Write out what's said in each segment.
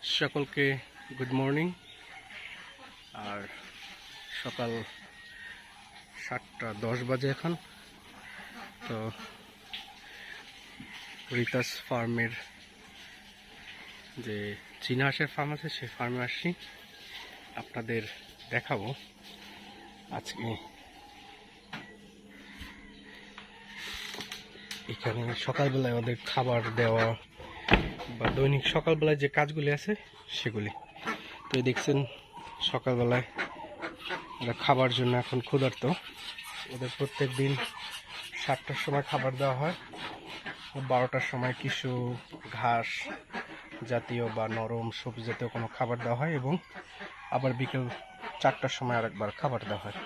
সকলকে good morning. আর সকাল 7:10 বাজে এখন। তো রিতাস ফার্মের যে চীনা হাঁসের ফার্ম আছে সেই ফার্মে আসছি, আপনাদের দেখাবো আজকে। এখানে সকালবেলায় ওদের খাবার দেওয়া বা দৈনিক সকালবেলায় যে কাজগুলি আছে সেগুলি। তো এই দেখছেন সকালবেলায় ওরা খাবার জন্য এখন ক্ষুধার্ত। ওদের প্রত্যেক দিন 7টার সময় খাবার দেওয়া হয়, 12টার সময় কিছু ঘাস জাতীয় বা নরম সবজি জাতীয় কোনো খাবার দেওয়া হয়, এবং আবার বিকেল 4টার সময় আরেকবার খাবার দেওয়া হয়।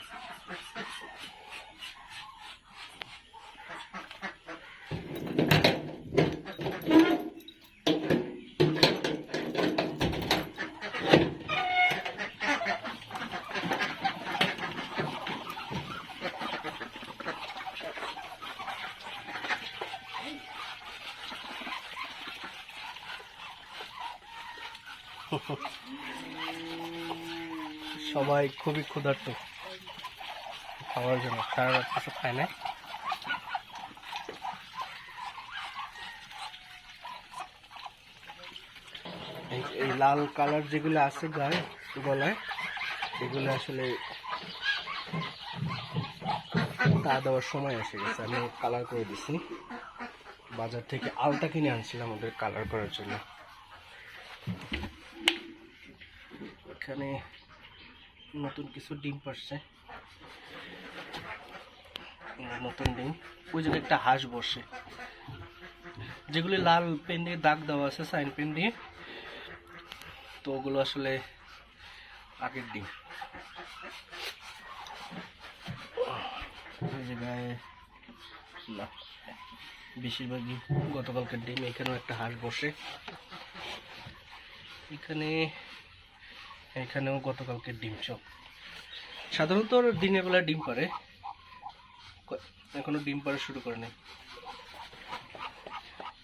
সবাই খুবই ক্ষুধার্ত খাওয়ার জন্য, সারা রাত কিছু খায় না। এই লাল কালার যেগুলো আছে গায়ে গলায়, এগুলো আসলে তা দেওয়ার সময় এসে গেছে। আমি কালার করে দিছি, বাজার থেকে আলতা কিনে আনছিলাম ওদের কালার করার জন্য। এখানে নতুন কিছু ডিম পারছে, নতুন ডিম। ওই জায়গায় একটা হাঁস বসে, যেগুলি লাল পেন দিয়ে দাগ দেওয়া আছে সাইন পেন দিয়ে, তো ওগুলো আসলে আগের ডিম। ওই জায়গায় না, বেশিরভাগই গতকালকের ডিম। এখানেও একটা হাঁস বসে, এখানেও গতকালকের ডিম। সব সাধারণত দিনের বেলা ডিম পারে, এখনো ডিম পাড়া শুরু করে নাই।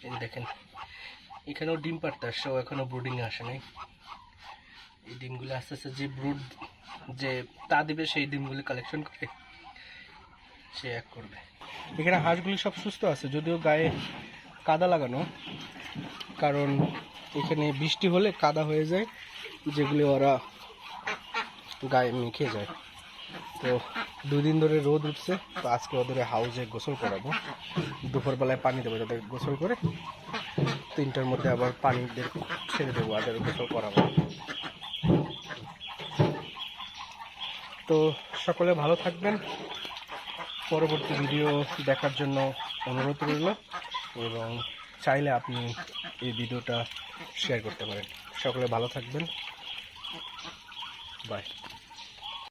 এই দেখেন এখানেও ডিম পাড়তে আসছে, ও এখনো ব্রুডিংয়ে আসে নাই। এই ডিমগুলো আস্তে আস্তে যে ব্রুড যে তা দিবে, সেই ডিমগুলি কালেকশন করে সে এক করবে। এখানে হাঁসগুলি সব সুস্থ আছে, যদিও গায়ে কাদা লাগানো, কারণ এখানে বৃষ্টি হলে কাদা হয়ে যায়, যেগুলি ওরা গায়ে মেখে যায়। তো 2 দিন ধরে রোদ উঠছে, তো আজকে ওদের হাউসে গোসল করাবো। দুপুরবেলায় পানি দেবো, যাতে গোসল করে 3টার মধ্যে আবার পানি ছেড়ে দেবো, আদের গোসল করাবো। তো সকলে ভালো থাকবেন। পরবর্তী ভিডিও দেখার জন্য অনুরোধ রইল, এবং চাইলে আপনি এই ভিডিওটা শেয়ার করতে পারেন। সকলে ভালো থাকবেন, বাই।